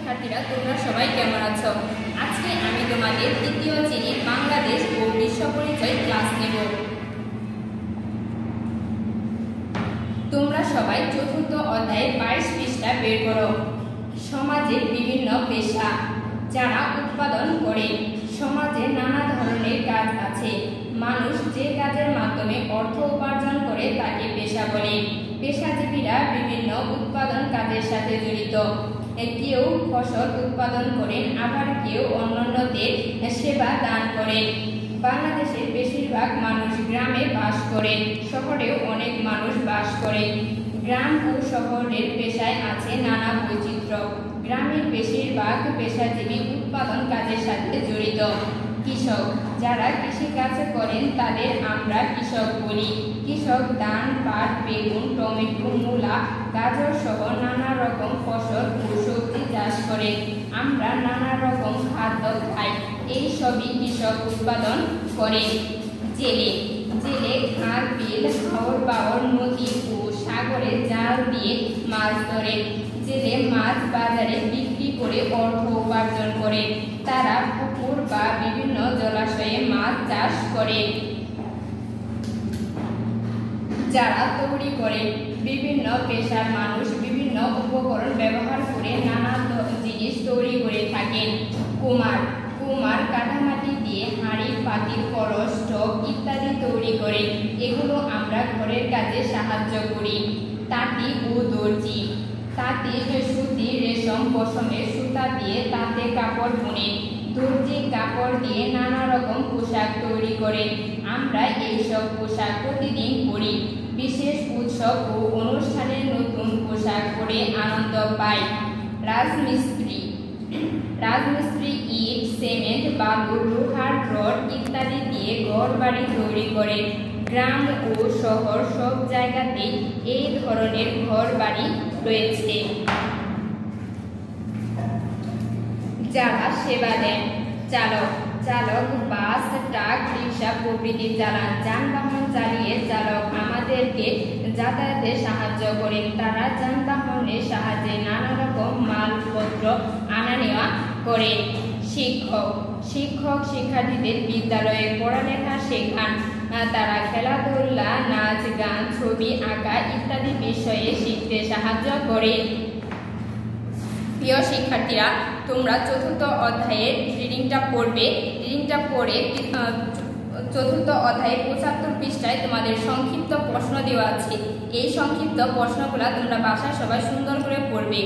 শিক্ষার্থীরা তোমরা সবাই কেমন আছো? আজকে আমি তোমাদের তৃতীয় শ্রেণীর বাংলাদেশ ও বিশ্ব পরিচয় ক্লাস নেব। তোমরা সবাই চতুর্থ অধ্যায়ে 22 পৃষ্ঠা বের করো। সমাজের বিভিন্ন পেশা যারা উৎপাদন করে। সমাজে নানা ধরনের কাজ আছে। মানুষ যে কাজের মাধ্যমে অর্থ উপার্জন করে তাকে পেশা বলে। পেশাজীবীরা বিভিন্ন উৎপাদন কাজের সাথে জড়িত। কেউ ফসল উৎপাদন করেন, আবার কেউ অন্যান্যদের সেবা দান করেন। বাংলাদেশের বেশিরভাগ মানুষ গ্রামে বাস করেন, শহরেও অনেক মানুষ বাস করেন। গ্রাম ও শহরের পেশায় আছে নানা বৈচিত্র্য। গ্রামের বেশিরভাগ পেশাজীবী উৎপাদন কাজের সাথে জড়িত। কৃষক যারা কৃষিকাজ করেন তাদের আমরা কৃষক বলি। কৃষক ধান, পাট, বেগুন, টমেটো, মূলা, গাজর সহ নানা রকম ফসল ও সবজি চাষ করে আমরা নানা রকম খাদ্য খাই। এই সবই কৃষক উৎপাদন করে। জেলে খাল, বিল, হাওর বাওর, নদী ও সাগরে জাল দিয়ে মাছ ধরে। জেলে মাছ বাজারে বিক্রি করে অর্থ উপার্জন করে। তারা পুকুর বা বিভিন্ন জলাশয়ে মাছ চাষ করে। যারা তৈরি করে। বিভিন্ন পেশার মানুষ বিভিন্ন উপকরণ ব্যবহার করে নানা জিনিস তৈরি করে থাকেন। কুমার কাদামাটি দিয়ে হাঁড়ি, পাতিল, কলস, টব ইত্যাদি তৈরি করে। এগুলো আমরা ঘরের কাজে সাহায্য করি। তাঁতি ও দর্জি সুতি, রেশম, পশমের সুতা দিয়ে তাঁতে কাপড় বুনে। দর্জি কাপড় দিয়ে নানা রকম পোশাক তৈরি করে। আমরা এইসব পোশাক প্রতিদিন পরি। বিশেষ উৎসব ও অনুষ্ঠানে নতুন পোশাক পরে আনন্দ পাই। রাজমিস্ত্রি ইট, সিমেন্ট, বালু, লোহার রড ইত্যাদি দিয়ে ঘর বাড়ি তৈরি করে। গ্রাম ও শহর সব জায়গাতেই এই ধরনের ঘর বাড়ি রয়েছে। যারা সেবা দেন। চালক বাস, ট্রাক, রিক্সা প্রভৃতি চালান। যানবাহন চালিয়ে চালক আমাদেরকে যাতায়াতে সাহায্য করেন। তারা যানবাহনের সাহায্যে নানা রকম মালপত্র আনা নেওয়া করে। শিক্ষক শিক্ষার্থীদের বিদ্যালয়ে পড়ালেখা শেখান। তারা খেলাধুলা, নাচ, গান, ছবি আঁকা ইত্যাদি বিষয়ে শিখতে সাহায্য করে। প্রিয় শিক্ষার্থীরা, তোমরা চতুর্থ অধ্যায়ের রিডিংটা পড়বে। রিডিংটা পড়ে চতুর্থ অধ্যায়ে 75 পৃষ্ঠায় তোমাদের সংক্ষিপ্ত প্রশ্ন দেওয়া আছে। এই সংক্ষিপ্ত প্রশ্নগুলো তোমরা বাসায় সবাই সুন্দর করে পড়বে।